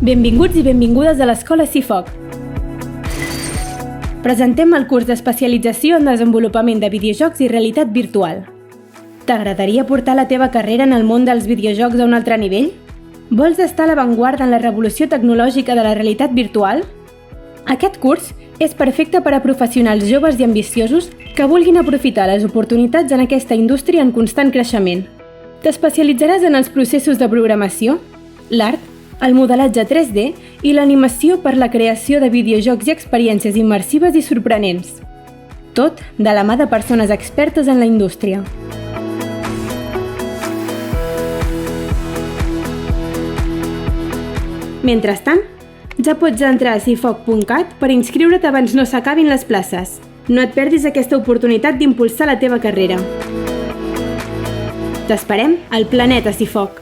Benvinguts i benvingudes a l'Escola CIFOC. Presentem el curs d'especialització en desenvolupament de videojocs i realitat virtual. T'agradaria portar la teva carrera en el món dels videojocs a un altre nivell? Vols estar a l'avantguarda en la revolució tecnològica de la realitat virtual? Aquest curs és perfecte per a professionals joves i ambiciosos que vulguin aprofitar les oportunitats en aquesta indústria en constant creixement. T'especialitzaràs en els processos de programació, l'art, el modelatge 3D i l'animació per la creació de videojocs i experiències immersives i sorprenents. Tot de la mà de persones expertes en la indústria. Mentrestant, ja pots entrar a cifoc.cat per inscriure't abans no s'acabin les places. No et perdis aquesta oportunitat d'impulsar la teva carrera. T'esperem al Planeta CIFOC.